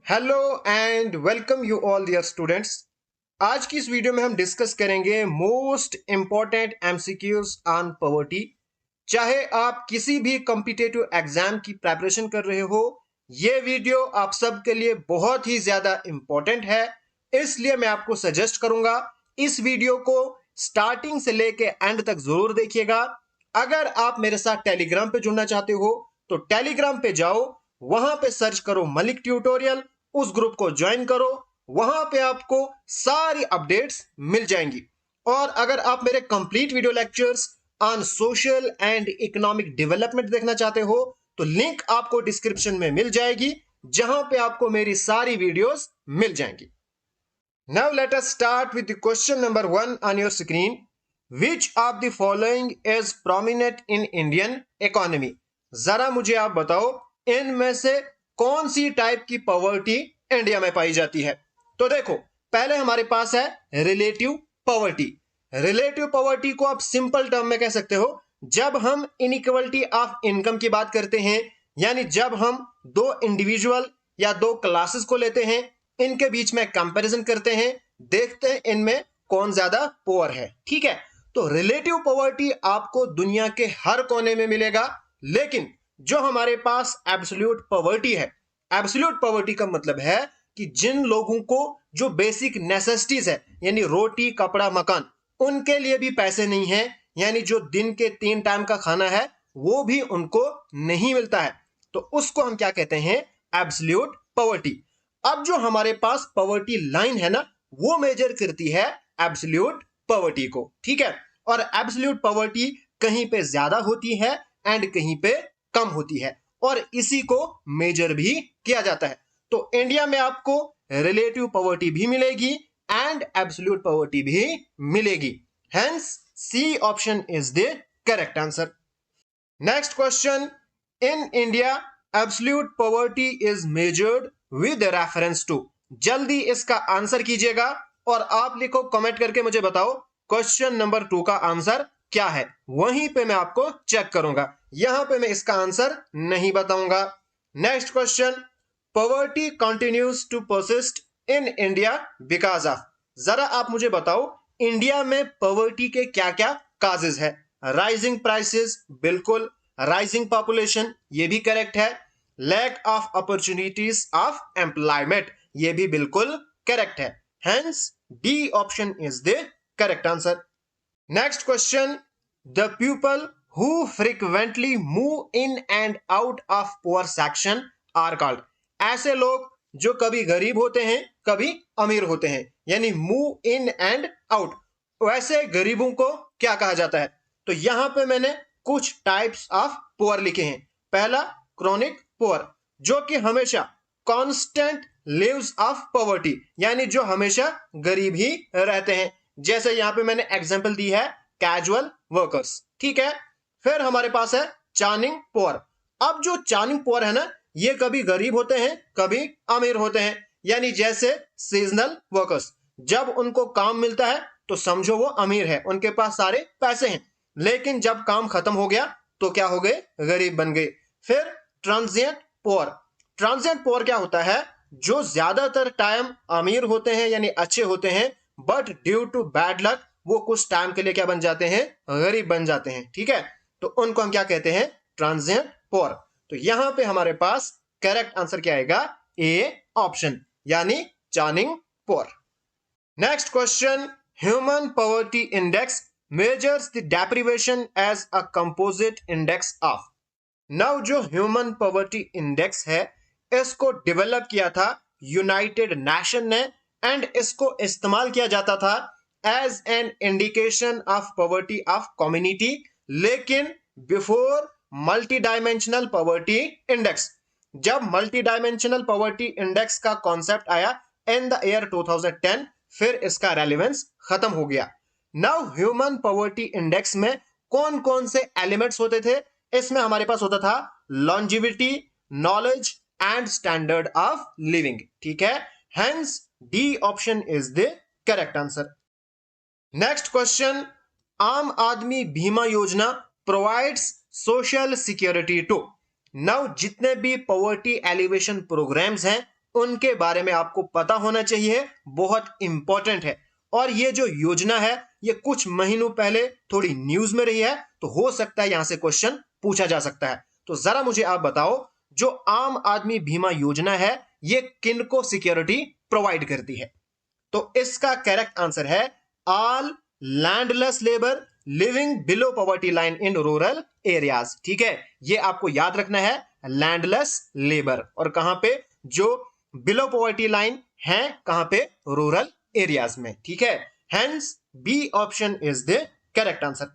Hello and welcome you all dear students. आज की इस वीडियो में हम डिस्कस करेंगे most important MCQs on poverty. चाहे आप किसी भी कॉम्पिटिटिव एग्जाम की प्रिपरेशन कर रहे हो, ये वीडियो आप सबके लिए बहुत ही ज्यादा इंपॉर्टेंट है। इसलिए मैं आपको सजेस्ट करूंगा इस वीडियो को स्टार्टिंग से लेके एंड तक जरूर देखिएगा। अगर आप मेरे साथ टेलीग्राम पे जुड़ना चाहते हो तो टेलीग्राम पे जाओ, वहां पे सर्च करो मलिक ट्यूटोरियल, उस ग्रुप को ज्वाइन करो। वहां पे आपको सारी अपडेट्स मिल जाएंगी। और अगर आप मेरे complete video lectures on social and economic development देखना चाहते हो तो लिंक आपको डिस्क्रिप्शन में मिल जाएगी, जहां पे आपको मेरी सारी वीडियोस मिल जाएंगी। Now let us start with the question number 1 on your screen. Which of the following is prominent in Indian economy? जरा मुझे आप बताओ, इनमें से कौन सी टाइप की पॉवर्टी इंडिया में पाई जाती है? तो देखो, पहले हमारे पास है रिलेटिव पॉवर्टी। रिलेटिव पॉवर्टी को आप सिंपल टर्म में कह सकते हो, जब हम इनइक्वालिटी ऑफ इनकम की बात करते हैं, यानी जब हम दो इंडिविजुअल या दो क्लासेस को लेते हैं, इनके बीच में कंपैरिजन करते हैं, देखते हैं इनमें कौन ज्यादा पुअर है। ठीक है, तो रिलेटिव पॉवर्टी आपको दुनिया के हर कोने में मिलेगा। लेकिन जो हमारे पास एब्सोल्यूट पॉवर्टी है, एब्सोल्यूट पॉवर्टी का मतलब है कि जिन लोगों को जो बेसिक नेसेसिटीज है, यानी रोटी कपड़ा मकान, उनके लिए भी पैसे नहीं है, यानी जो दिन के 3 टाइम का खाना है वो भी उनको नहीं मिलता है, तो उसको हम क्या कहते हैं? Absolute poverty. अब जो हमारे पास पॉवर्टी लाइन है ना, वो मेजर करती है एब्सोल्यूट पॉवर्टी को। ठीक है, और एब्सोल्यूट पॉवर्टी कहीं पे ज्यादा होती है एंड कहीं पे कम होती है, और इसी को मेजर भी किया जाता है। तो इंडिया में आपको रिलेटिव पॉवर्टी भी मिलेगी एंड एब्सोल्यूट पॉवर्टी भी मिलेगी। Hence C option is the correct answer. Next question, in India absolute poverty is measured with reference to. जल्दी इसका आंसर कीजिएगा और आप लिखो कमेंट करके, मुझे बताओ क्वेश्चन नंबर 2 का आंसर क्या है। वहीं पे मैं आपको चेक करूंगा, यहां पे मैं इसका आंसर नहीं बताऊंगा। Next question, poverty continues to persist in India because of. जरा आप मुझे बताओ, इंडिया में पॉवर्टी के क्या क्या काजेज है? राइजिंग प्राइसेस, बिल्कुल। राइजिंग पॉपुलेशन, ये भी करेक्ट है। Lack of opportunities of employment, ये भी बिल्कुल करेक्ट है। Hence D option is the correct answer. Next question, the people who frequently move in and out of poor section are called। ऐसे लोग जो कभी गरीब होते हैं कभी अमीर होते हैं, यानी मूव इन एंड आउट, वैसे गरीबों को क्या कहा जाता है? तो यहां पे मैंने कुछ टाइप्स ऑफ पुअर लिखे हैं। पहला क्रोनिक पुअर, जो कि हमेशा कांस्टेंट लिव्स ऑफ पॉवर्टी, यानी जो हमेशा गरीब ही रहते हैं। जैसे यहां पे मैंने एग्जांपल दी है कैजुअल वर्कर्स। ठीक है, फिर हमारे पास है चार्निंग पुअर। अब जो चार्निंग पुअर है ना, ये कभी गरीब होते हैं कभी अमीर होते हैं, यानी जैसे सीजनल वर्कर्स, जब उनको काम मिलता है तो समझो वो अमीर है, उनके पास सारे पैसे हैं, लेकिन जब काम खत्म हो गया तो क्या हो गए? गरीब बन गए। फिर ट्रांजिएंट पुअर। ट्रांजिएंट पुअर क्या होता है? जो ज्यादातर टाइम अमीर होते हैं यानी अच्छे होते हैं, but due to bad luck वो कुछ टाइम के लिए क्या बन जाते हैं? गरीब बन जाते हैं। ठीक है, तो उनको हम क्या कहते हैं? Transient poor. तो यहां पे हमारे पास करेक्ट आंसर क्या आएगा? ए ऑप्शन, यानी churning poor. Next question, human poverty index measures the deprivation as a composite index of. Now जो ह्यूमन पॉवर्टी इंडेक्स है, इसको डेवलप किया था यूनाइटेड नेशन ने, एंड इसको इस्तेमाल किया जाता था as an indication of poverty of community, लेकिन before multi dimensional poverty index. जब मल्टी डायमेंशनल पॉवर्टी इंडेक्स का कॉन्सेप्ट आया इन द ईयर 2010, फिर इसका रेलेवेंस खत्म हो गया। नाउ ह्यूमन पॉवर्टी इंडेक्स में कौन कौन से एलिमेंट्स होते थे? इसमें हमारे पास होता था longevity, knowledge and standard of living. ठीक है, hence D option is the correct answer. Next question, Aam Aadmi Bima Yojana provides social security to. Now जितने भी पॉवर्टी एलिवेशन प्रोग्राम्स हैं उनके बारे में आपको पता होना चाहिए, बहुत इंपॉर्टेंट है। और ये जो योजना है ये कुछ महीनों पहले थोड़ी न्यूज में रही है, तो हो सकता है यहां से क्वेश्चन पूछा जा सकता है। तो जरा मुझे आप बताओ, जो आम आदमी बीमा योजना है ये किनको सिक्योरिटी प्रोवाइड करती है? तो इसका करेक्ट आंसर है all landless labour living below poverty line in rural areas. ठीक है, ये आपको याद रखना है, लैंडलेस लेबर, और कहां पे? जो बिलो पॉवर्टी लाइन है, कहां पे? रूरल एरियाज में। ठीक है, hence B option is the correct answer.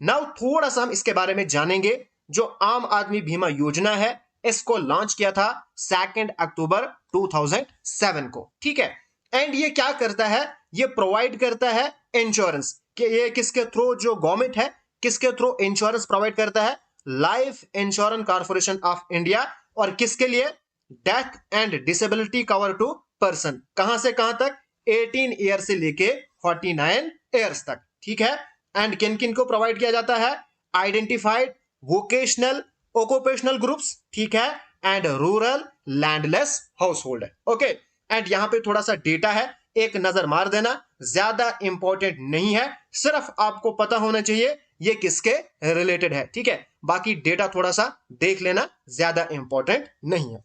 Now थोड़ा सा हम इसके बारे में जानेंगे। जो आम आदमी बीमा योजना है इसको लॉन्च किया था 2 अक्टूबर 2007 को। ठीक है, एंड ये क्या करता है? ये प्रोवाइड करता है इंश्योरेंस कि ये किसके थ्रू? जो गवर्नमेंट है किसके थ्रू इंश्योरेंस प्रोवाइड करता है? Life insurance corporation of India. और किसके लिए? Death and disability cover to person. कहां से कहां तक? 18 ईयर से लेके 49 ईयर्स तक। ठीक है, एंड किन किन को प्रोवाइड किया जाता है? Identified vocational occupational groups. ठीक है, and rural landless house hold. Okay, and यहां पे थोड़ा सा डेटा है, एक नजर मार देना, ज्यादा इंपॉर्टेंट नहीं है, सिर्फ आपको पता होना चाहिए ये किसके रिलेटेड है। ठीक है, बाकी डेटा थोड़ा सा देख लेना, ज्यादा इंपॉर्टेंट नहीं है।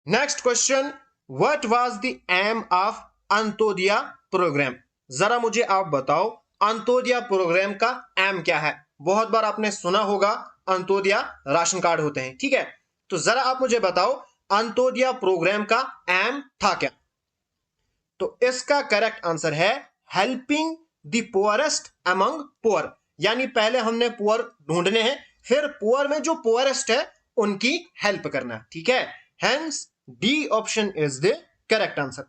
Next question, what was the aim of Antyodaya programme? जरा मुझे आप बताओ, अंत्योदय प्रोग्राम का एम क्या है? बहुत बार आपने सुना होगा अंत्योदय राशन कार्ड होते हैं। ठीक है, तो जरा आप मुझे बताओ अंत्योदय प्रोग्राम का एम था क्या? तो इसका करेक्ट आंसर है helping the poorest among poor. यानी पहले हमने पुअर ढूंढने हैं, फिर पुअर में जो पुअरेस्ट है उनकी हेल्प करना। ठीक है, hence D option is the correct answer.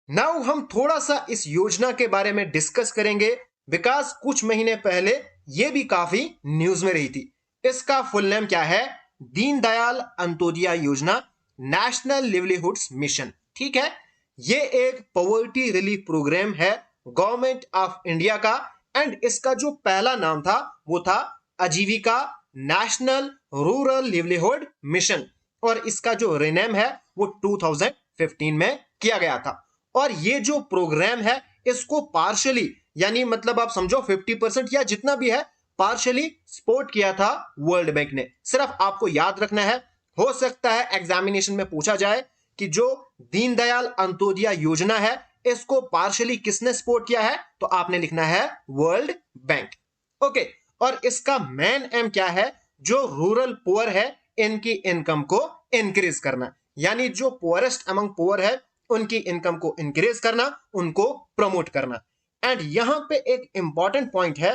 Now हम थोड़ा सा इस योजना के बारे में डिस्कस करेंगे, बिकॉज कुछ महीने पहले यह भी काफी न्यूज में रही थी। इसका फुल नेम क्या है? दीनदयाल अंत्योदय योजना, नेशनल लिवलीहुड्स मिशन। ठीक है, ये एक पॉवर्टी रिलीफ प्रोग्राम है गवर्नमेंट ऑफ इंडिया का, एंड इसका जो पहला नाम था वो था आजीविका नेशनल रूरल लिवलीहुड मिशन, और इसका जो रिनेम है वो 2015 में किया गया था। और ये जो प्रोग्राम है इसको पार्शली, यानी मतलब आप समझो 50% या जितना भी है, पार्शली सपोर्ट किया था वर्ल्ड बैंक ने। सिर्फ आपको याद रखना है, हो सकता है एग्जामिनेशन में पूछा जाए कि जो दीनदयाल अंत्योदय योजना है इसको पार्शली किसने सपोर्ट किया है, तो आपने लिखना है वर्ल्ड बैंक। ओके, और इसका मेन एम क्या है? जो रूरल पुअर है इनकी इनकम को इंक्रीज करना, यानी जो पुअरेस्ट अमंग पुअर है उनकी इनकम को इंक्रीज करना, उनको प्रमोट करना। एंड यहां पे एक इंपॉर्टेंट पॉइंट है,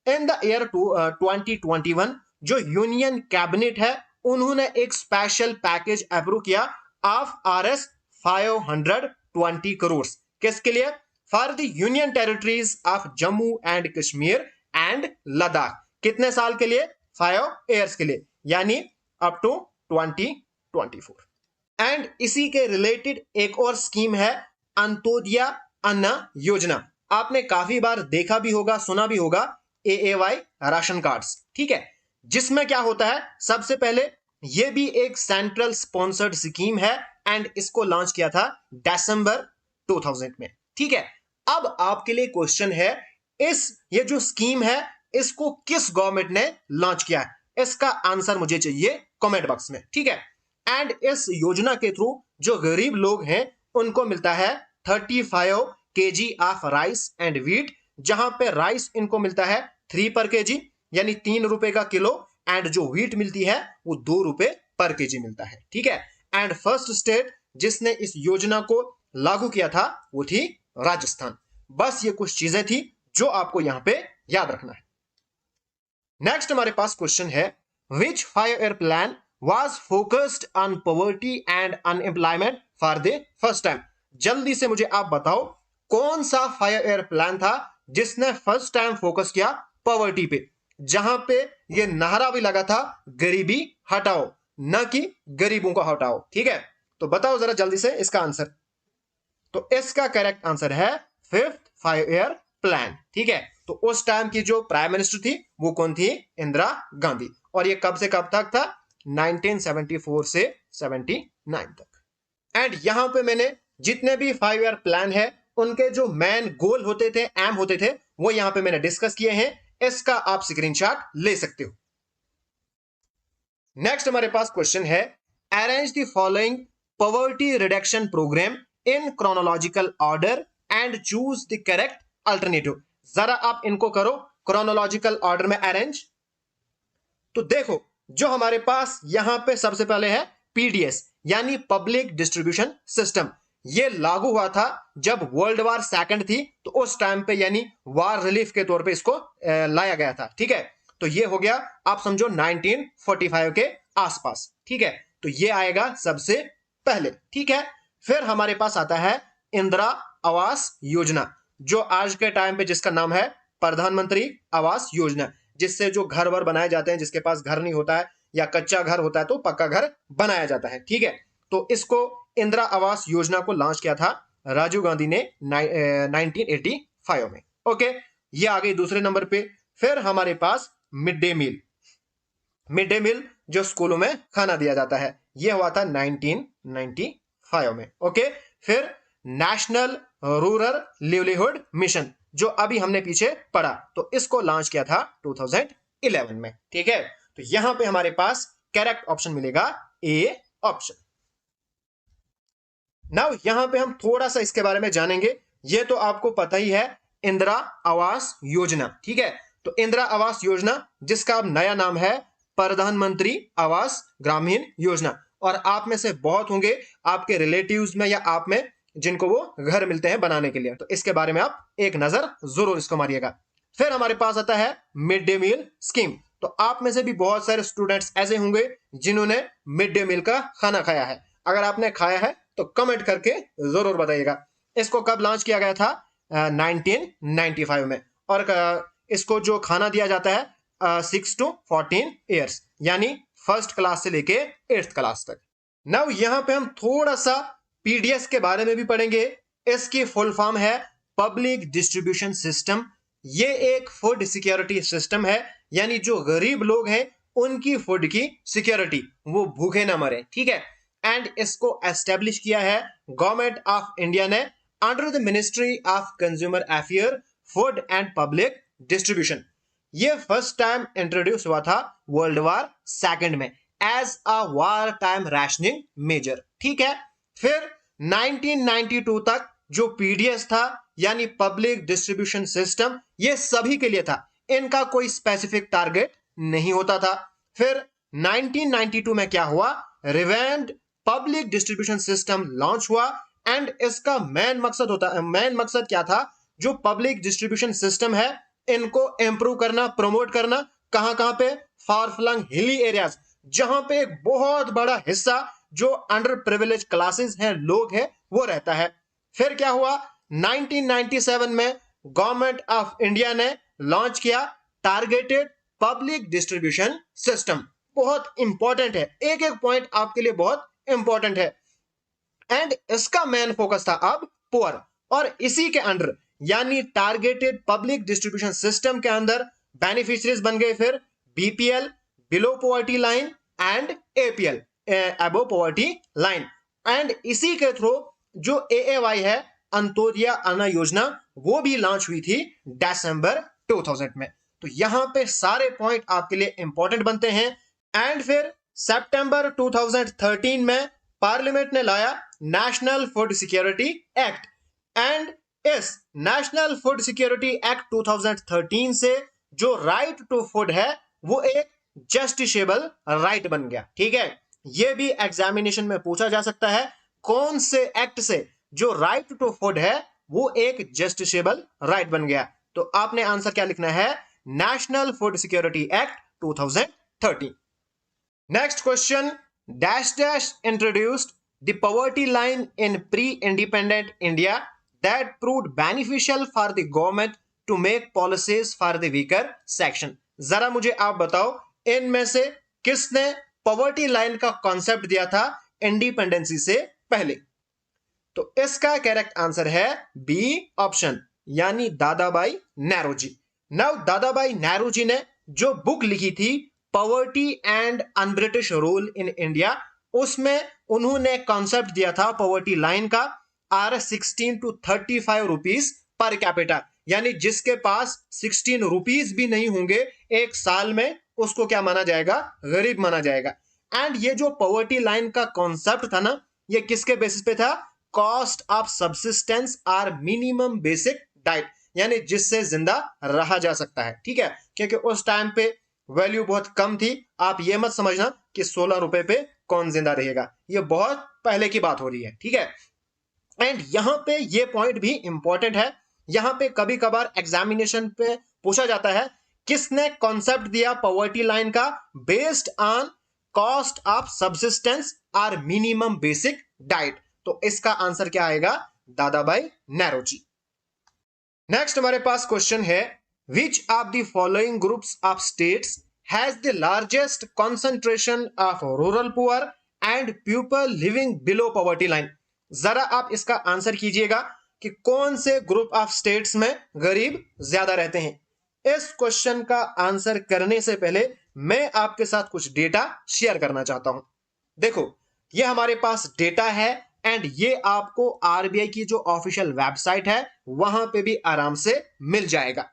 इन द ईयर 2021 जो यूनियन कैबिनेट है उन्होंने एक स्पेशल पैकेज अप्रूव किया ऑफ RS 520 करोड़। किसके लिए? For the union territories of Jammu and Kashmir and Ladakh. कितने साल के लिए? 5 ईयर्स के लिए, यानी अप टू 2024। एंड इसी के रिलेटेड एक और स्कीम है अंत्योदय अन्न योजना। आपने काफी बार देखा भी होगा, सुना भी होगा, AAY राशन कार्ड्स। ठीक है, जिसमें क्या होता है? सबसे पहले यह भी एक सेंट्रल स्पॉन्सर्ड स्कीम है, एंड इसको लॉन्च किया था दिसंबर 2000 में। ठीक है, अब आपके लिए क्वेश्चन है, ये जो स्कीम है इसको किस गवर्नमेंट ने लॉन्च किया है? इसका आंसर मुझे चाहिए कमेंट बॉक्स में। ठीक है, एंड इस योजना के थ्रू जो गरीब लोग हैं उनको मिलता है 35 kg of rice and wheat, जहां पे राइस इनको मिलता है 3 पर kg, यानी 3 रुपए का किलो, एंड जो व्हीट मिलती है वो 2 रुपए पर kg मिलता है। ठीक है, एंड फर्स्ट स्टेट जिसने इस योजना को लागू किया था वो थी राजस्थान। बस ये कुछ चीजें थी जो आपको यहां पे याद रखना है। नेक्स्ट हमारे पास क्वेश्चन है, विच 5-year plan was focused on poverty and unemployment for the first time? जल्दी से मुझे आप बताओ कौन सा 5-year प्लान था जिसने फर्स्ट टाइम फोकस किया पॉवर्टी पे, जहां पे ये नारा भी लगा था गरीबी हटाओ, न कि गरीबों को हटाओ। ठीक है, तो बताओ जरा जल्दी से इसका आंसर। तो इसका करेक्ट आंसर है 5th 5-year प्लान। ठीक है, तो उस टाइम की जो प्राइम मिनिस्टर थी वो कौन थी? इंदिरा गांधी। और ये कब से कब तक था? 1974 से 79 तक। एंड यहां पे मैंने जितने भी 5 ईयर प्लान है उनके जो मेन गोल होते थे, एम होते थे, वो यहां पे मैंने डिस्कस किए हैं। इसका आप स्क्रीनशॉट ले सकते हो। नेक्स्ट हमारे पास क्वेश्चन है, arrange the following poverty reduction programme in chronological order and choose the correct alternative. जरा आप इनको करो क्रोनोलॉजिकल ऑर्डर में अरेंज। तो देखो, जो हमारे पास यहां पे सबसे पहले है पीडीएस यानी पब्लिक डिस्ट्रीब्यूशन सिस्टम। ये लागू हुआ था जब वर्ल्ड वार सेकंड थी, तो उस टाइम पे यानी वार रिलीफ के तौर पे इसको लाया गया था। ठीक है, तो ये हो गया, आप समझो 1945 के आसपास। ठीक है, तो ये आएगा सबसे पहले। ठीक है, फिर हमारे पास आता है इंदिरा आवास योजना, जो आज के टाइम पे जिसका नाम है प्रधानमंत्री आवास योजना, जिससे जो घर वर बनाए जाते हैं, जिसके पास घर नहीं होता है या कच्चा घर होता है तो पक्का घर बनाया जाता है। ठीक है, तो इसको इंदिरा आवास योजना को लॉन्च किया था राजीव गांधी ने 1985 में। ओके, ये आ गई दूसरे नंबर पे। फिर हमारे पास mid day meal, mid day meal जो स्कूलों में खाना दिया जाता है, यह हुआ था 1995 में। ओके, फिर नेशनल रूरल लिवलीहुड मिशन, जो अभी हमने पीछे पढ़ा, तो इसको लॉन्च किया था 2011 में। ठीक है, तो यहां पे हमारे पास करेक्ट ऑप्शन मिलेगा ए ऑप्शन। नाउ यहां पे हम थोड़ा सा इसके बारे में जानेंगे। ये तो आपको पता ही है, इंदिरा आवास योजना। ठीक है, तो इंदिरा आवास योजना जिसका अब नया नाम है प्रधानमंत्री आवास ग्रामीण योजना, और आप में से बहुत होंगे आपके रिलेटिव्स में या आप में जिनको वो घर मिलते हैं बनाने के लिए, तो इसके बारे में आप एक नजर जरूर इसको मारिएगा। फिर हमारे पास आता है मिड डे मील स्कीम। तो आप में से भी बहुत सारे स्टूडेंट्स ऐसे होंगे जिन्होंने मिड डे मील का खाना खाया है। अगर आपने खाया है तो कमेंट करके जरूर बताइएगा। इसको कब लॉन्च किया गया था? 1995 में। और इसको जो खाना दिया जाता है 6 to 14 ईयर्स, यानी फर्स्ट क्लास से लेके 8th क्लास तक। नाउ यहां पे हम थोड़ा सा पीडीएस के बारे में भी पढ़ेंगे। इसकी फुल फॉर्म है पब्लिक डिस्ट्रीब्यूशन सिस्टम। ये एक फूड सिक्योरिटी सिस्टम है, यानी जो गरीब लोग हैं उनकी फूड की सिक्योरिटी, वो भूखे ना मरे। ठीक है, एंड इसको एस्टेब्लिश किया है गवर्नमेंट ऑफ इंडिया ने under the ministry of consumer affair, food and public distribution. ये फर्स्ट टाइम इंट्रोड्यूस हुआ था वर्ल्ड वार सेकंड में as a war time rationing measure. ठीक है, फिर 1992 तक जो पीडीएस था यानी पब्लिक डिस्ट्रीब्यूशन सिस्टम, ये सभी के लिए था, इनका कोई स्पेसिफिक टारगेट नहीं होता था। फिर 1992 में क्या हुआ? Revamped public distribution system launch हुआ, एंड इसका मेन मकसद क्या था? जो पब्लिक डिस्ट्रीब्यूशन सिस्टम है इनको इंप्रूव करना, प्रमोट करना। कहां कहां पे? फार फ्लंग हिली एरियाज, जहां पे एक बहुत बड़ा हिस्सा जो अंडर प्रिविलेज क्लासेस हैं, लोग हैं, वो रहता है। फिर क्या हुआ? 1997 में गवर्नमेंट ऑफ इंडिया ने लॉन्च किया टारगेटेड पब्लिक डिस्ट्रीब्यूशन सिस्टम। बहुत इंपॉर्टेंट है, एक एक पॉइंट आपके लिए बहुत इंपॉर्टेंट है। एंड इसका मेन फोकस था अब पुअर, और इसी के अंडर यानी टारगेटेड पब्लिक डिस्ट्रीब्यूशन सिस्टम के अंदर बेनिफिशियरीज बन गए फिर BPL, below poverty line, and APL, above poverty line. And इसी के थ्रू जो एएवाई है, अंत्योदय अन्न योजना, वो भी लॉन्च हुई थी दिसंबर 2000 में। तो यहां पे सारे पॉइंट आपके लिए इंपॉर्टेंट बनते हैं। एंड फिर सितंबर 2013 में पार्लियामेंट ने लाया national food security act, and इस नेशनल फूड सिक्योरिटी एक्ट 2013 से जो राइट टू फूड है वो एक जस्टिसेबल राइट बन गया। ठीक है, ये भी एग्जामिनेशन में पूछा जा सकता है, कौन से एक्ट से जो राइट टू फूड है वो एक जस्टिसेबल राइट बन गया। तो आपने आंसर क्या लिखना है? National food security act 2013। Next question, dash dash introduced the poverty line in pre independent India that proved beneficial for the government to make policies for the weaker section. जरा मुझे आप बताओ, इनमें से किसने पॉवर्टी लाइन का concept दिया था इंडिपेंडेंसी से पहले? तो इसका करेक्ट आंसर है बी ऑप्शन, यानी दादाबाई नौरोजी। नाउ दादाबाई नौरोजी ने जो बुक लिखी थी poverty and un-British rule in India, उसमें उन्होंने कॉन्सेप्ट दिया था पॉवर्टी लाइन का or 16 to 35 rupees per capita, यानी जिसके पास 16 रुपीज भी नहीं होंगे एक साल में, उसको क्या माना जाएगा? गरीब माना जाएगा। एंड ये जो पॉवर्टी लाइन का कॉन्सेप्ट था ना, ये किसके बेसिस पे था? Cost of subsistence or minimum basic diet, यानी जिससे जिंदा रहा जा सकता है। ठीक है, क्योंकि उस टाइम पे वैल्यू बहुत कम थी। आप ये मत समझना कि 16 रुपए पे कौन जिंदा रहेगा, ये बहुत पहले की बात हो रही है। ठीक है, एंड यहां पे ये पॉइंट भी इंपॉर्टेंट है। यहां पे कभी कभार एग्जामिनेशन पे पूछा जाता है किसने कॉन्सेप्ट दिया पॉवर्टी लाइन का? Based on cost of subsistence or minimum basic diet. तो इसका आंसर क्या आएगा? दादाभाई नौरोजी। नेक्स्ट हमारे पास क्वेश्चन है, विच of the following groups of states has the largest concentration of rural poor and people living below poverty line? जरा आप इसका आंसर कीजिएगा कि कौन से ग्रुप ऑफ स्टेट्स में गरीब ज्यादा रहते हैं। इस क्वेश्चन का आंसर करने से पहले मैं आपके साथ कुछ डेटा शेयर करना चाहता हूं। देखो, ये हमारे पास डेटा है एंड ये आपको आरबीआई की जो ऑफिशियल वेबसाइट है वहां पे भी आराम से मिल जाएगा।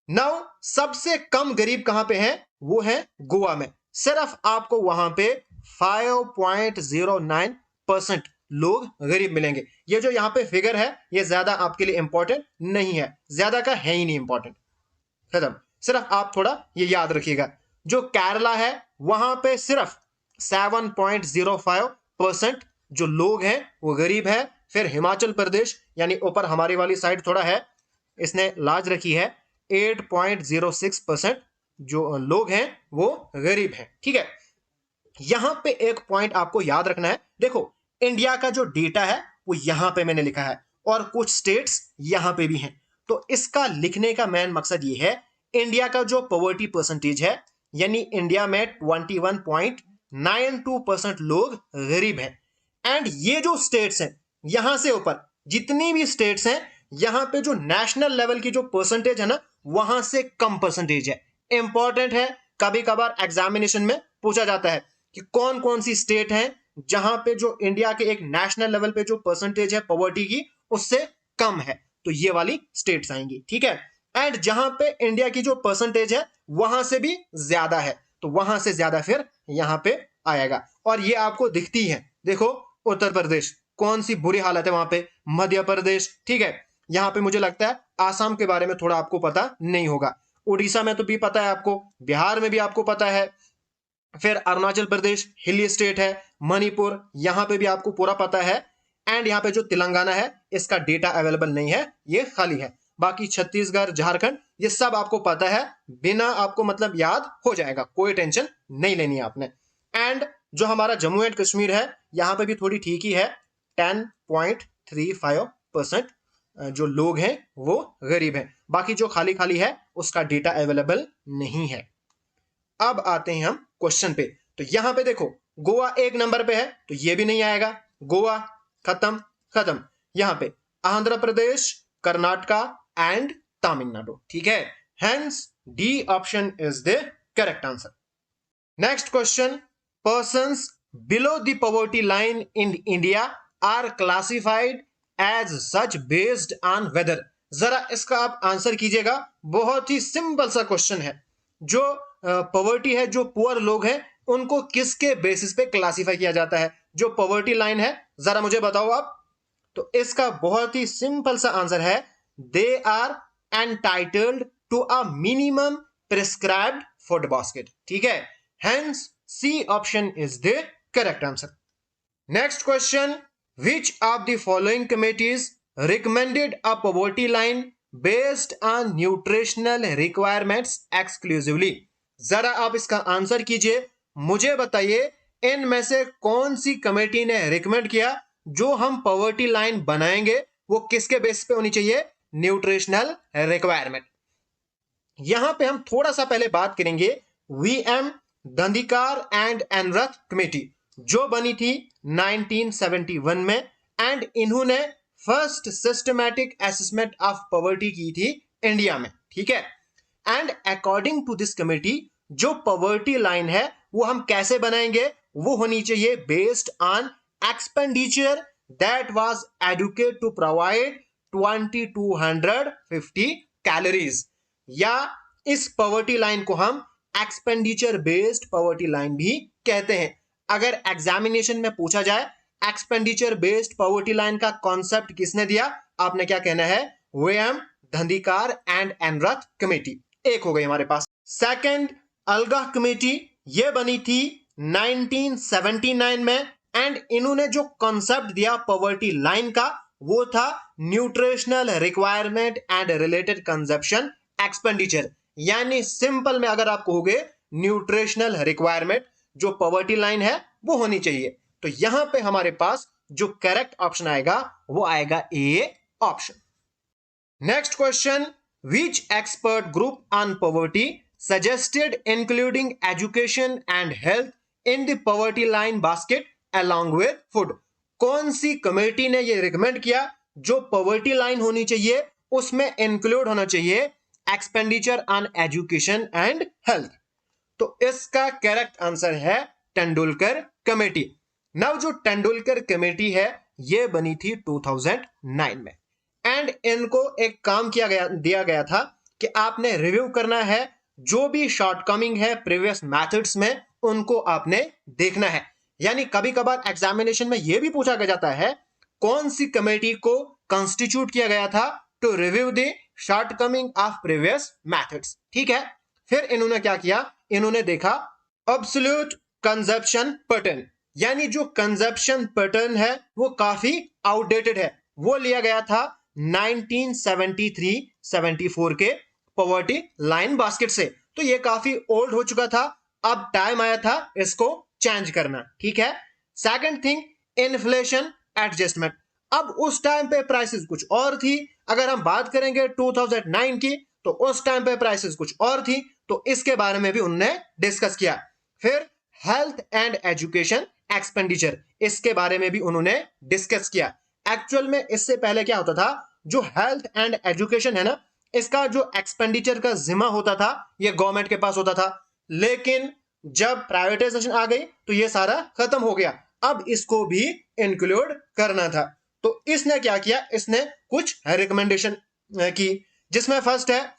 नाउ सबसे कम गरीब कहां पे है? वो है गोवा में। सिर्फ आपको वहां पे 5.09% लोग गरीब मिलेंगे। ये जो यहां पे फिगर है ये ज्यादा आपके लिए इंपॉर्टेंट नहीं है, ज्यादा का है ही नहीं इंपॉर्टेंट, खत्म। सिर्फ आप थोड़ा ये याद रखिएगा। जो केरला है वहां पे सिर्फ 7.05% जो लोग हैं वो गरीब है। फिर हिमाचल प्रदेश, यानी ऊपर हमारी वाली साइड थोड़ा है, इसने लाज रखी है, 8.06% जो लोग हैं वो गरीब हैं। ठीक है, यहां पे एक पॉइंट आपको याद रखना है। देखो, इंडिया का जो डेटा है वो यहां पे मैंने लिखा है और कुछ स्टेट्स यहां पे भी हैं। तो इसका लिखने का मेन मकसद ये है, इंडिया का जो पॉवर्टी परसेंटेज है, यानी इंडिया में 21.92% लोग गरीब हैं। एंड ये जो स्टेट्स हैं, यहां से ऊपर जितनी भी स्टेट्स हैं, यहां पे जो नेशनल लेवल की जो परसेंटेज है ना, वहां से कम परसेंटेज है। इंपॉर्टेंट है, कभी कभार एग्जामिनेशन में पूछा जाता है कि कौन कौन सी स्टेट है जहां पे जो इंडिया के एक नेशनल लेवल पे जो परसेंटेज है पॉवर्टी की उससे कम है, तो ये वाली स्टेट्स आएंगी। ठीक है, एंड जहां पे इंडिया की जो परसेंटेज है वहां से भी ज्यादा है, तो वहां से ज्यादा फिर यहां पे आएगा। और ये आपको दिखती है, देखो उत्तर प्रदेश कौन सी बुरी हालत है वहां पे, मध्य प्रदेश, ठीक है, यहां पे मुझे लगता है आसाम के बारे में थोड़ा आपको पता नहीं होगा, उड़ीसा में तो भी पता है आपको, बिहार में भी आपको पता है, फिर अरुणाचल प्रदेश हिली स्टेट है, मणिपुर यहां पे भी आपको पूरा पता है, एंड यहां पे जो तेलंगाना है इसका डेटा अवेलेबल नहीं है, ये खाली है। बाकी छत्तीसगढ़, झारखंड ये सब आपको पता है, बिना आपको मतलब याद हो जाएगा, कोई टेंशन नहीं लेनी है आपने। एंड जो हमारा जम्मू एंड कश्मीर है यहां पे भी थोड़ी ठीक ही है, 10.35% जो लोग हैं वो गरीब हैं। बाकी जो खाली खाली है उसका डेटा अवेलेबल नहीं है। अब आते हैं हम क्वेश्चन पे। तो यहां पे देखो, गोवा एक नंबर पे है तो ये भी नहीं आएगा, गोवा खत्म खत्म। यहां पे आंध्र प्रदेश, कर्नाटका एंड तमिलनाडु। ठीक है, hence D option is the correct answer. Next question, persons below the poverty line in India are classified as such based on whether. जरा इसका आप आंसर कीजिएगा, बहुत ही सिंपल सा क्वेश्चन है। जो पॉवर्टी है, जो पुअर लोग हैं, उनको किसके बेसिस पे क्लासिफाई किया जाता है? जो पॉवर्टी लाइन है, जरा मुझे बताओ आप। तो इसका बहुत ही सिंपल सा आंसर है, they are entitled to a minimum prescribed food basket. ठीक है, hence C option is the correct answer. Next question, which of the following committees recommended a poverty line based on nutritional requirements exclusively? जरा आप इसका answer कीजिए, मुझे बताइए इनमें से कौन सी कमेटी ने रिकमेंड किया जो हम पॉवर्टी लाइन बनाएंगे वो किसके बेस पे होनी चाहिए? Nutritional requirement. यहां पे हम थोड़ा सा पहले बात करेंगे V M Dandekar and N Rath committee, जो बनी थी 1971 में, एंड इन्होंने first systematic assessment of poverty की थी इंडिया में। ठीक है, and according to this committee जो पॉवर्टी लाइन है वो हम कैसे बनाएंगे? वो होनी चाहिए based on expenditure that was adequate to provide 2250 calories, या इस पॉवर्टी लाइन को हम एक्सपेंडिचर बेस्ड पॉवर्टी लाइन भी कहते हैं। अगर एग्जामिनेशन में पूछा जाए एक्सपेंडिचर बेस्ड पॉवर्टी लाइन का कॉन्सेप्ट किसने दिया, आपने क्या कहना है, वेएम धंधीकार एंड एनरथ कमेटी। एक हो गई हमारे पास। सेकंड, अलगा कमेटी, ये बनी थी 1979 में, एंड इन्होंने जो कॉन्सेप्ट दिया पॉवर्टी लाइन का वो था nutritional requirement and related consumption expenditure. यानी सिंपल में अगर आप कहोगे न्यूट्रिशनल रिक्वायरमेंट जो पॉवर्टी लाइन है वो होनी चाहिए, तो यहां पे हमारे पास जो करेक्ट ऑप्शन आएगा वो आएगा A option. Next question, which expert group on poverty suggested including education and health in the poverty line basket along with food? कौन सी कमेटी ने ये रिकमेंड किया जो पॉवर्टी लाइन होनी चाहिए उसमें इंक्लूड होना चाहिए expenditure on education and health? तो इसका करेक्ट आंसर है तेंदुलकर कमेटी। नव जो तेंदुलकर कमेटी है ये बनी थी 2009 में, एंड इनको एक काम दिया गया था कि आपने रिव्यू करना है, जो भी शॉर्टकमिंग है प्रीवियस मेथड्स में उनको आपने देखना है। यानी कभी कभार एग्जामिनेशन में यह भी पूछा जाता है कौन सी कमेटी को कॉन्स्टिट्यूट किया गया था to review the shortcoming of previous methods. ठीक है, फिर इन्होंने क्या किया, इन्होंने देखा एब्सोल्यूट कंजप्शन पैटर्न, यानी जो कंजप्शन पैटर्न है वो काफी आउटडेटेड है, वो लिया गया था 1973-74 के पॉवर्टी लाइन बास्केट से। तो ये काफी ओल्ड हो चुका था, अब टाइम आया था इसको चेंज करना। ठीक है। Second thing, inflation adjustment. अब उस टाइम पे प्राइसेस कुछ और थी, अगर हम बात करेंगे 2009 की तो उस टाइम पे प्राइसेस कुछ और थी, तो इसके बारे में भी उन्होंने डिस्कस किया। फिर हेल्थ एंड एजुकेशन एक्सपेंडिचर, इसके बारे में भी उन्होंने डिस्कस किया। एक्चुअल में इससे पहले क्या होता था, जो हेल्थ एंड एजुकेशन है ना, इसका जो एक्सपेंडिचर का जिम्मा होता था ये गवर्नमेंट के पास होता था, लेकिन जब प्राइवेटाइजेशन आ गई तो ये सारा खत्म हो गया, अब इसको भी इंक्लूड करना था। तो इसने क्या किया, इसने कुछ रिकमेंडेशन की, जिसमें फर्स्ट है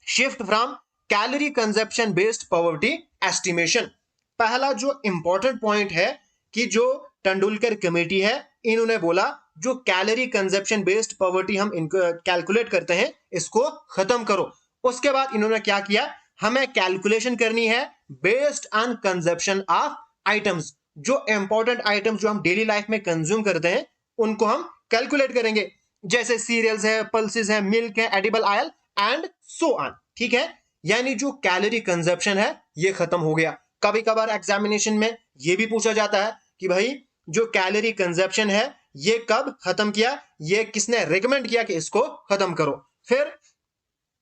shift from calorie consumption based poverty estimation. पहला जो इंपॉर्टेंट पॉइंट है कि जो तेंदुलकर कमेटी है इन्होंने बोला जो कैलोरी कंजप्शन बेस्ड पॉवर्टी हम कैलकुलेट करते हैं इसको खत्म करो। उसके बाद इन्होंने क्या किया, हमें कैलकुलेशन करनी है based on consumption of items. जो इंपॉर्टेंट आइटम्स जो हम डेली लाइफ में कंज्यूम करते हैं उनको हम कैलकुलेट करेंगे, जैसे सीरियल्स है, पल्सेस है, मिल्क है, edible oil and so on. ठीक है, यानी जो कैलोरी कंजप्शन है ये खत्म हो गया। कभी कभार एग्जामिनेशन में ये भी पूछा जाता है कि भाई जो कैलोरी कंजप्शन है ये कब खत्म किया, ये किसने रिकमेंड किया कि इसको खत्म करो। फिर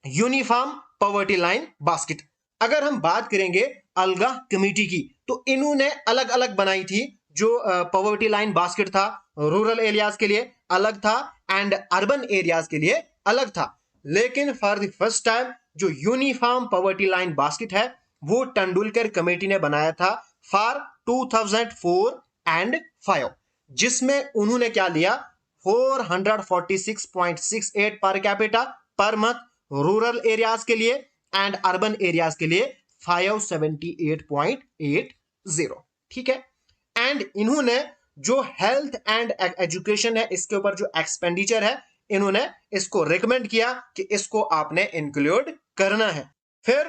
यूनिफॉर्म पॉवर्टी लाइन बास्केट। अगर हम बात करेंगे अलगा कमेटी की तो इन्होंने अलग अलग बनाई थी। जो पॉवर्टी लाइन बास्केट था रूरल एरियाज के लिए अलग था एंड अर्बन एरियाज के लिए अलग था, लेकिन फॉर द फर्स्ट टाइम जो यूनिफॉर्म पॉवर्टी लाइन बास्केट है वो तेंदुलकर कमेटी ने बनाया था फॉर 2004 एंड 5, जिसमें उन्होंने क्या लिया 446.68 per capita per month rural areas के लिए एंड अर्बन एरियाज के लिए 578.80। ठीक है, एंड इन्होंने जो हेल्थ एंड एजुकेशन है इसके ऊपर जो एक्सपेंडिचर है इन्होंने इसको रिकमेंड किया कि इसको आपने इंक्लूड करना है। फिर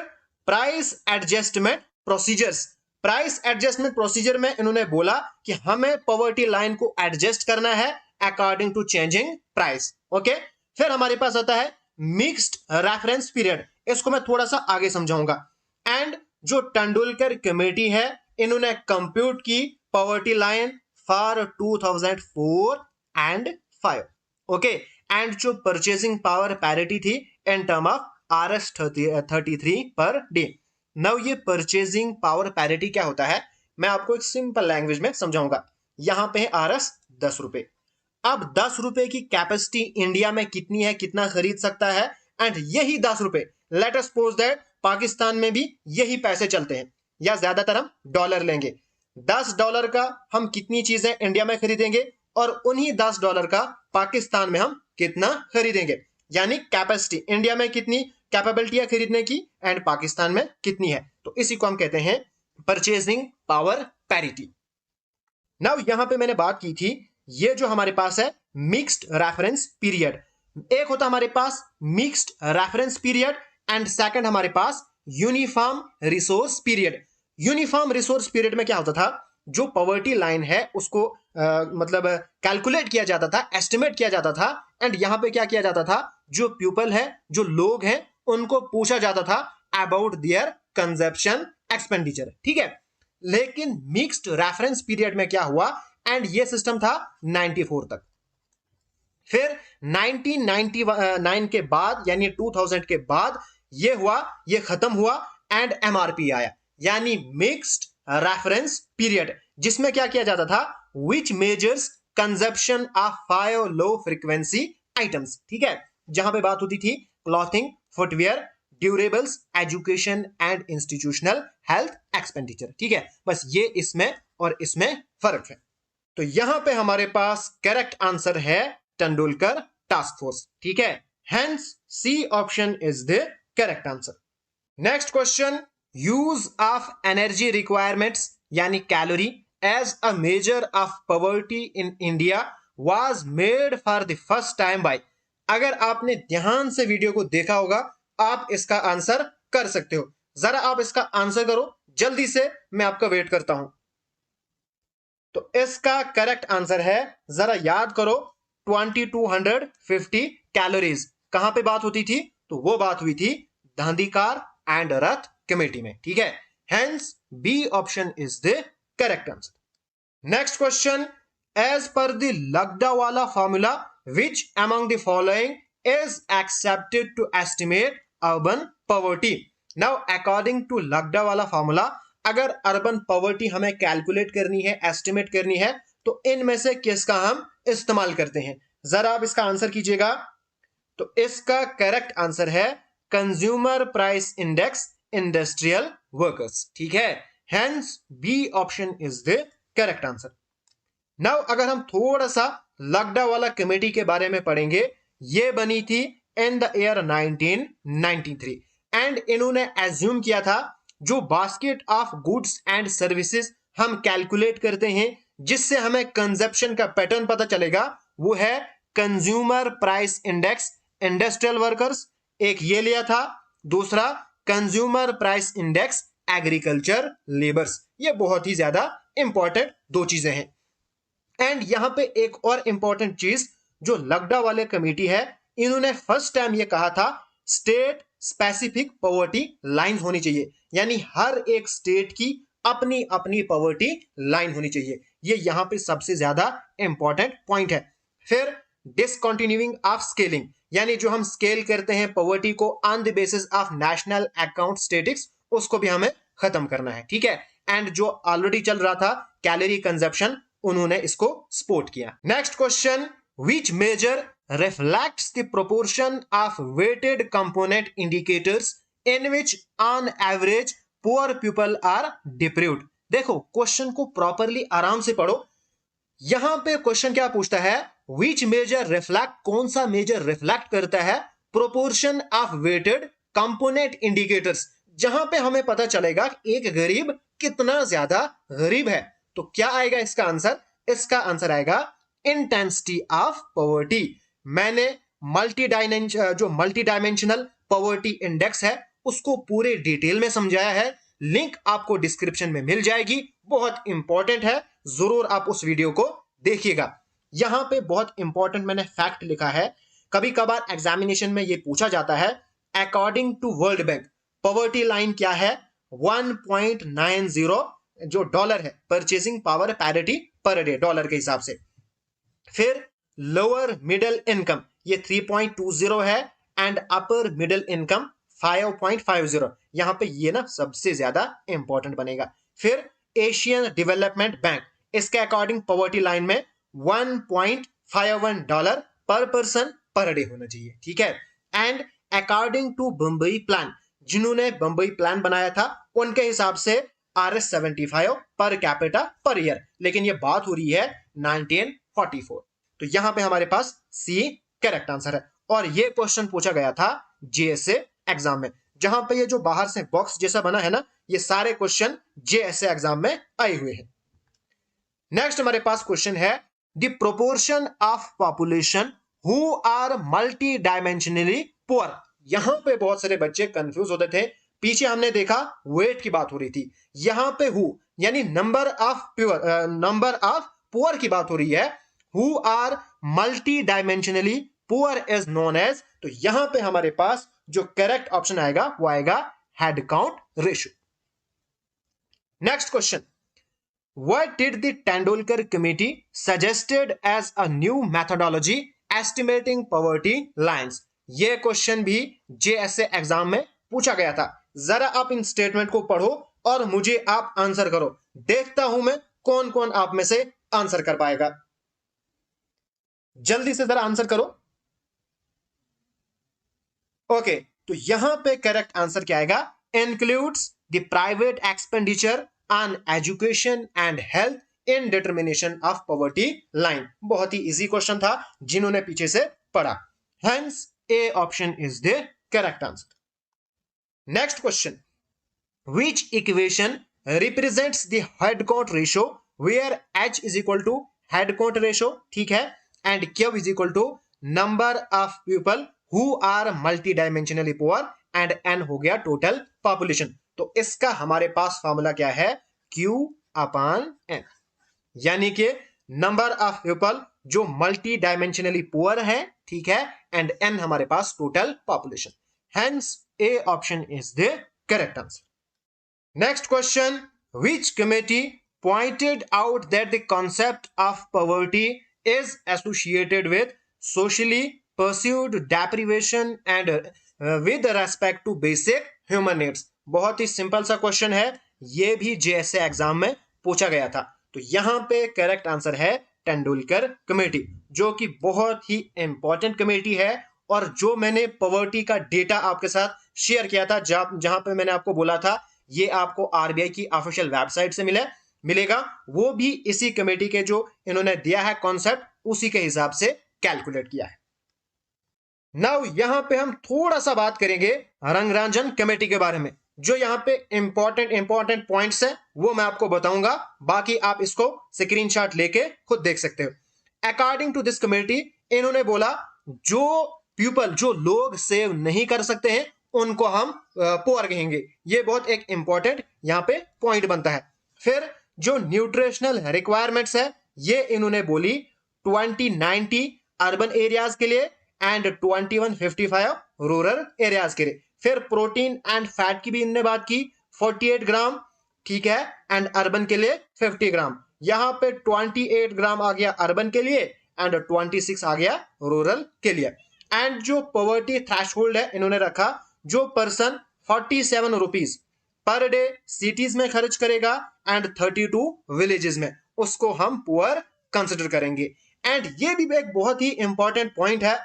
price adjustment procedures. Price adjustment procedure में इन्होंने बोला कि हमें पॉवर्टी लाइन को एडजस्ट करना है according to changing price. Okay, फिर हमारे पास आता है मिक्स्ड रेफरेंस पीरियड, इसको मैं थोड़ा सा आगे समझाऊंगा। एंड जो तेंदुलकर कमेटी है इन्होंने कंप्यूट की poverty line for 2004 and 5। Okay, and जो परचेसिंग पावर पैरिटी थी in term of RS 33 per day. Now ये परचेसिंग पावर पैरिटी क्या होता है मैं आपको एक सिंपल लैंग्वेज में समझाऊंगा। यहां पे है RS 10 रुपए। अब 10 रुपए की कैपेसिटी इंडिया में कितनी है, कितना खरीद सकता है, एंड यही 10 रुपए let us suppose that Pakistan में भी यही पैसे चलते हैं या ज्यादातर हम डॉलर लेंगे, $10 का हम कितनी चीजें इंडिया में खरीदेंगे और उन्हीं $10 का पाकिस्तान में हम कितना खरीदेंगे, यानी कैपेसिटी इंडिया में कितनी कैपेबिलिटी है खरीदने की एंड पाकिस्तान में कितनी है। तो इसी को हम कहते हैं परचेजिंग पावर पैरिटी। नाउ यहां पे मैंने बात की थी, ये जो हमारे पास है मिक्स्ड रेफरेंस पीरियड, एक होता हमारे पास mixed reference period and second हमारे पास uniform resource period. Uniform resource period में क्या होता था, जो पॉवर्टी लाइन है उसको मतलब कैलकुलेट किया जाता था, एस्टिमेट किया जाता था एंड यहां पे क्या किया जाता था, जो पीपल है, जो लोग हैं, उनको पूछा जाता था अबाउट देयर कंजप्शन एक्सपेंडिचर, ठीक है। लेकिन मिक्स्ड रेफरेंस पीरियड में क्या हुआ एंड ये सिस्टम था 94 तक। फिर 1999 के बाद यानी 2000 के बाद ये हुआ, ये खत्म हुआ एंड एमआरपी आया, यानी मिक्स्ड रेफरेंस पीरियड, जिसमें क्या किया जाता था, विच measures consumption of 5 low frequency items, ठीक है, जहां पे बात होती थी clothing, footwear, durables, education and institutional health expenditure, ठीक है। बस ये इसमें और इसमें फर्क है। तो यहां पे हमारे पास करेक्ट आंसर है तेंदुलकर टास्क फोर्स, ठीक है। Hence C option is the correct answer. Next question, use of energy requirements यानी calorie as a measure of poverty in India was made for the first time by. अगर आपने ध्यान से video को देखा होगा आप इसका आंसर कर सकते हो, जरा आप इसका आंसर करो जल्दी से, मैं आपका वेट करता हूं। तो इसका करेक्ट आंसर है, जरा याद करो, 2250 कैलोरीज। कहां पे बात होती थी, तो वो बात हुई थी धांधीकार एंड रथ कमेटी में, ठीक है। Hence B option is the correct answer. Next question, as per the Lakdawala formula which among the following is accepted to estimate urban poverty. Now according to Lakdawala formula, अगर अर्बन पॉवर्टी हमें calculate करनी है, estimate करनी है, तो इनमें से किसका हम इस्तेमाल करते हैं, जरा आप इसका आंसर कीजिएगा। तो इसका करेक्ट आंसर है consumer price index industrial workers, ठीक है। Hence B option is the correct answer. Now अगर हम थोड़ा सा लग्डावाला कमेटी के बारे में पढ़ेंगे, ये बनी थी इन द ईयर 1993 एंड इन्होंने एज्यूम किया था जो basket of goods and services हम कैलकुलेट करते हैं जिससे हमें कंजप्शन का पैटर्न पता चलेगा, वो है consumer price index industrial workers, एक ये लिया था, दूसरा consumer price index agriculture labours. ये बहुत ही ज्यादा इंपॉर्टेंट दो चीजें हैं। एंड यहां पे एक और इंपॉर्टेंट चीज जो लग्डा वाले कमेटी है, इन्होंने फर्स्ट टाइम ये कहा था स्टेट स्पेसिफिक पॉवर्टी लाइन होनी चाहिए, यानी हर एक स्टेट की अपनी अपनी पॉवर्टी लाइन होनी चाहिए। ये यहां पे सबसे ज्यादा इंपॉर्टेंट पॉइंट है। फिर डिसकंटिन्यूइंग ऑफ स्केलिंग, यानी जो हम स्केल करते हैं पॉवर्टी को on the basis of national account statistics, उसको भी हमें खत्म करना है, ठीक है। एंड जो ऑलरेडी चल रहा था कैलोरी कंजप्शन, उन्होंने इसको सपोर्ट किया। Next question, which measure reflects the proportion of weighted component indicators in which on average poor people are deprived। देखो क्वेश्चन को प्रॉपरली आराम से पढ़ो। यहां पे क्वेश्चन क्या पूछता है, which measure reflect, कौन सा मेजर रिफ्लेक्ट करता है proportion of weighted component indicators, जहां पे हमें पता चलेगा एक गरीब कितना ज्यादा गरीब है। तो क्या आएगा इसका आंसर, इसका आंसर आएगा इंटेंसिटी ऑफ पॉवर्टी। मैंने जो मल्टी डायमेंशनल पॉवर्टी इंडेक्स है उसको पूरे डिटेल में समझाया है, लिंक आपको डिस्क्रिप्शन में मिल जाएगी, बहुत इंपॉर्टेंट है, जरूर आप उस वीडियो को देखिएगा। यहां पे बहुत इंपॉर्टेंट मैंने फैक्ट लिखा है, कभी कभार एग्जामिनेशन में ये पूछा जाता है, according to World Bank poverty line क्या है, 1.90 जो डॉलर है, purchasing power parity per day dollar के हिसाब से। फिर लोअर मिडिल इनकम ये 3.20 है एंड अपर मिडिल इनकम 5.50, यहां पे ये ना सबसे ज्यादा इंपॉर्टेंट बनेगा। फिर एशियन डेवलपमेंट बैंक, इसके अकॉर्डिंग पॉवर्टी लाइन में $1.51 पर पर्सन पर डे होना चाहिए, ठीक है। And according to Bombay plan, जिन्होंने बंबई प्लान बनाया था उनके हिसाब से Rs75 per capita per year, लेकिन ये बात हो रही है 1944। तो यहां पे हमारे पास सी करेक्ट आंसर है। और ये क्वेश्चन पूछा गया था जेएसए एग्जाम में, जहां पे ये जो बाहर से बॉक्स जैसा बना है ना, ये सारे क्वेश्चन जेएसए एग्जाम में आए हुए हैं। नेक्स्ट हमारे पास क्वेश्चन है the proportion of population who are multi dimensionally poor. यहां पे बहुत सारे बच्चे कंफ्यूज होते थे। पीछे हमने देखा वेट की बात हो रही थी, यहां पे हु यानी नंबर ऑफ पुअर की बात हो रही है। Who are multi dimensionally poor is known as, तो यहां पे हमारे पास जो करेक्ट ऑप्शन आएगा वो आएगा head count ratio. Next question, what did the Tendulkar committee suggested as a new methodology estimating poverty lines? ये क्वेश्चन भी जेएसए एग्जाम में पूछा गया था। जरा आप इन स्टेटमेंट को पढ़ो और मुझे आप आंसर करो। देखता हूं मैं कौन कौन आप में से आंसर कर पाएगा। जल्दी से जरा आंसर करो। ओके, तो यहां पे करेक्ट आंसर क्या आएगा? Includes the private expenditure on education and health in determination of poverty line. बहुत ही इजी क्वेश्चन था जिन्होंने पीछे से पढ़ा। Hence A option is the correct answer. Next question, which equation represents the head count ratio where h is equal to head count ratio, ठीक है, and q is equal to number of people who are multidimensionally poor and n हो गया total population. तो इसका हमारे पास formula क्या है? q upon n, यानी कि नंबर ऑफ पीपल जो मल्टी डायमेंशनली पुअर है, ठीक है, एंड n हमारे पास total population. Hence A option is the correct answer. Next question, which committee pointed out that the concept of poverty is associated with socially pursued deprivation and with respect to basic human needs? बहुत ही simple सा question है, ये भी JSA exam में पूछा गया था। तो यहां पे करेक्ट आंसर है तेंदुलकर कमेटी, जो कि बहुत ही इंपॉर्टेंट कमेटी है। और जो मैंने पॉवर्टी का डेटा आपके साथ शेयर किया था, जहां पे मैंने आपको बोला था ये आपको आरबीआई की ऑफिशियल वेबसाइट से मिलेगा, वो भी इसी कमेटी के जो इन्होंने दिया है कॉन्सेप्ट, उसी के हिसाब से कैलकुलेट किया है। नाउ यहां पे हम थोड़ा सा बात करेंगे रंगराजन कमेटी के बारे में। जो यहां पे इंपॉर्टेंट पॉइंट्स है वो मैं आपको बताऊंगा, बाकी आप इसको स्क्रीनशॉट लेके खुद देख सकते हो। अकॉर्डिंग टू दिस कमेटी, इन्होंने बोला जो पीपल, जो लोग सेव नहीं कर सकते हैं, उनको हम पुअर कहेंगे। ये बहुत एक इंपॉर्टेंट यहां पे पॉइंट बनता है। फिर जो न्यूट्रिशनल रिक्वायरमेंट्स है, ये इन्होंने बोली 2090 अर्बन एरियाज के लिए एंड 2155 रूरल एरियाज के लिए। फिर प्रोटीन एंड फैट की भी इन्होंने बात की, 48 ग्राम, ठीक है, एंड अर्बन के लिए 50 ग्राम। यहां पे 28 ग्राम आ गया अर्बन के लिए एंड 26 आ गया रूरल के लिए। एंड जो पॉवर्टी थ्रेशहोल्ड है इन्होंने रखा, जो person 47 rupees per day cities में खर्च करेगा एंड 32 विलेजेस में, उसको हम पुअर कंसिडर करेंगे। एंड ये भी एक बहुत ही इंपॉर्टेंट पॉइंट है,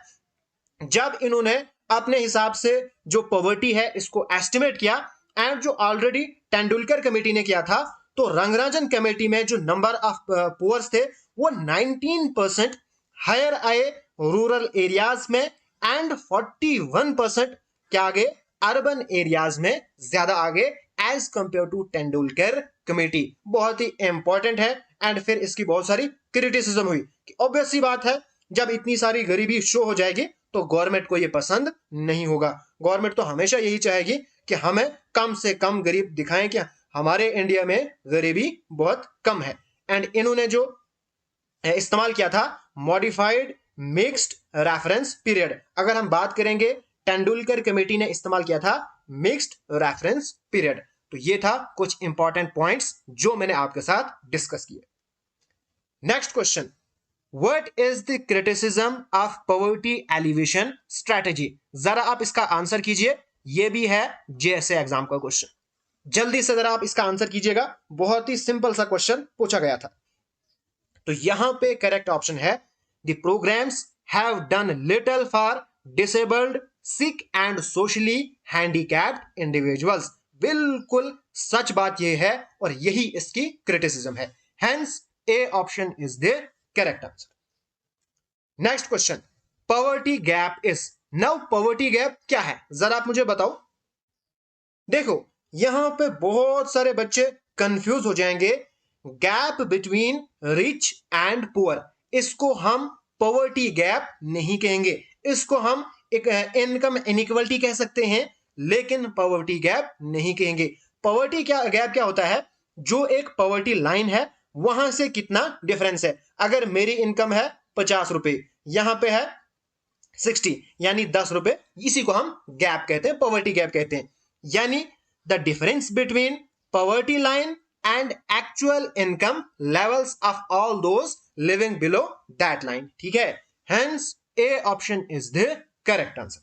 जब इन्होंने अपने हिसाब से जो पॉवर्टी है इसको एस्टिमेट किया, एंड जो ऑलरेडी तेंदुलकर कमेटी ने किया था, तो रंगराजन कमेटी में जो नंबर ऑफ पुअर्स थे वो 19% हायर आए रूरल एरियाज में एंड 41% क्या आगे अर्बन एरियाज में ज्यादा आगे as compared to Tendulkar committee. बहुत ही इंपॉर्टेंट है। एंड फिर इसकी बहुत सारी क्रिटिसिज्म हुई कि ऑब्वियस सी बात है, जब इतनी सारी गरीबी शो हो जाएगी तो गवर्नमेंट को ये पसंद नहीं होगा। गवर्नमेंट तो हमेशा यही चाहेगी कि हमें कम से कम गरीब दिखाएं कि हमारे इंडिया में गरीबी बहुत कम है। एंड इन्होंने जो इस्तेमाल किया था मॉडिफाइड मिक्स्ड रेफरेंस पीरियड। अगर हम बात करेंगे, तेंदुलकर कमेटी ने इस्तेमाल किया था मिक्स्ड रेफरेंस पीरियड। तो ये था कुछ इंपॉर्टेंट पॉइंट्स जो मैंने आपके साथ डिस्कस किए। Next question, what is the criticism of poverty alleviation strategy? जरा आप इसका आंसर कीजिए, ये भी है जेएसए एग्जाम का क्वेश्चन। जल्दी से जरा आप इसका आंसर कीजिएगा, बहुत ही सिंपल सा क्वेश्चन पूछा गया था। तो यहां पे करेक्ट ऑप्शन है the programmes have done little for disabled, sick and socially handicapped individuals. बिल्कुल सच बात यह है और यही इसकी क्रिटिसिज्म है। Hence A option is the correct answer. Next question, poverty gap is. Now poverty gap क्या है जरा आप मुझे बताओ। देखो यहां पे बहुत सारे बच्चे कंफ्यूज हो जाएंगे। Gap between rich and poor, इसको हम पॉवर्टी गैप नहीं कहेंगे, इसको हम एक इनकम इनइक्वालिटी कह सकते हैं, लेकिन पॉवर्टी गैप नहीं कहेंगे। पॉवर्टी क्या गैप क्या होता है, जो एक पॉवर्टी लाइन है वहां से कितना डिफरेंस है। अगर मेरी इनकम है 50 रुपए, यहां पे है 60 यानी 10 रुपए, इसी को हम गैप कहते हैं, पॉवर्टी गैप कहते हैं। यानी the difference between poverty line and actual income levels of all those living below that line. ठीक है, hence A option is the correct answer.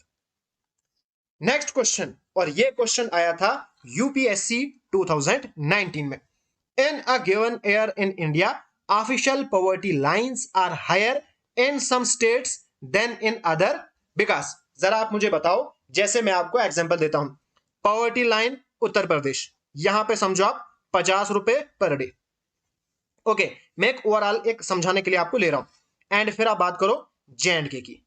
Next question, और ये क्वेश्चन आया था यूपीएससी 2019 में। In a given year in India official poverty lines are higher in some states than in other because. जरा आप मुझे बताओ, जैसे मैं आपको एग्जांपल देता हूं, पॉवर्टी लाइन उत्तर प्रदेश, यहां पे समझो आप 50 रुपए पर डे। ओके, मैं एक ओवरऑल एक समझाने के लिए आपको ले रहा हूं। एंड फिर आप बात करो जे की,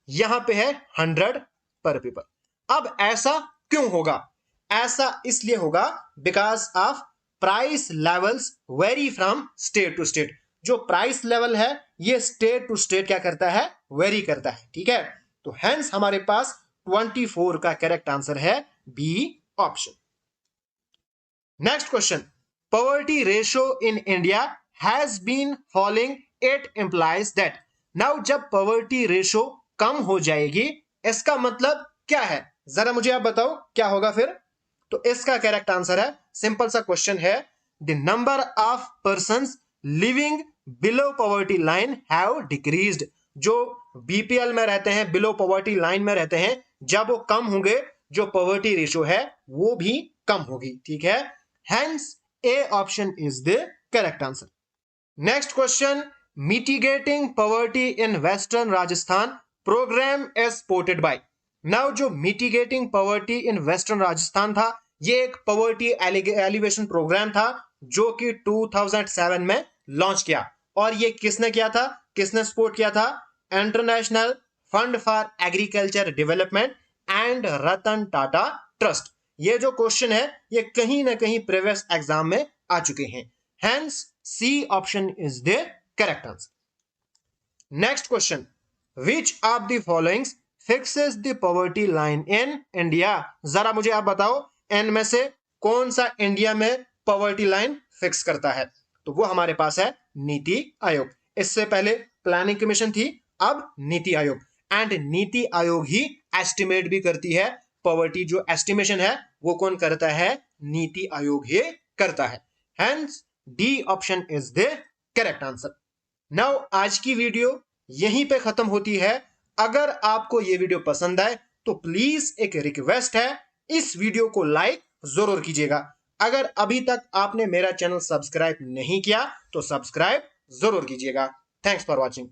यहां पे है 100 पर पीपल। अब ऐसा क्यों होगा? ऐसा इसलिए होगा because of price levels vary from state to state. जो प्राइस लेवल है ये स्टेट टू स्टेट क्या करता है, वेरी करता है। ठीक है, तो हेंस हमारे पास 24 का करेक्ट आंसर है B option. Next question, poverty ratio in India has been falling, it implies that. Now जब पॉवर्टी रेशियो कम हो जाएगी इसका मतलब क्या है, जरा मुझे आप बताओ क्या होगा फिर। तो इसका करेक्ट आंसर है, सिंपल सा क्वेश्चन है, the number of persons living below poverty line have decreased. जो बीपीएल में रहते हैं, बिलो पॉवर्टी लाइन में रहते हैं, जब वो कम होंगे जो पॉवर्टी रेशियो है वो भी कम होगी। ठीक है, hence A option is the correct answer. Next question, mitigating poverty in western Rajasthan programme is supported by. Now जो mitigating poverty in western Rajasthan था, ये एक पॉवर्टी एलिवेशन प्रोग्राम था जो कि 2007 में लॉन्च किया। और ये किसने किया था, किसने सपोर्ट किया था? International fund for agriculture development and Ratan Tata trust. ये जो क्वेश्चन है ये कहीं ना कहीं प्रीवियस एग्जाम में आ चुके हैं, hence C option is the correct answer. Next question, which of the followings fixes the poverty line in India. जरा मुझे आप बताओ, इन में से कौन सा इंडिया में पॉवर्टी लाइन फिक्स करता है? तो वो हमारे पास है नीति आयोग। इससे पहले प्लानिंग कमीशन थी, अब NITI Aayog. And NITI Aayog he estimate भी करती है पॉवर्टी। जो एस्टिमेशन है वो कौन करता है? नीति आयोग ही करता है। Hence D option is the correct answer. Now आज की वीडियो यहीं पे खत्म होती है। अगर आपको ये वीडियो पसंद आए तो प्लीज एक रिक्वेस्ट है, इस वीडियो को लाइक जरूर कीजिएगा। अगर अभी तक आपने मेरा चैनल सब्सक्राइब नहीं किया तो सब्सक्राइब जरूर कीजिएगा। Thanks for watching.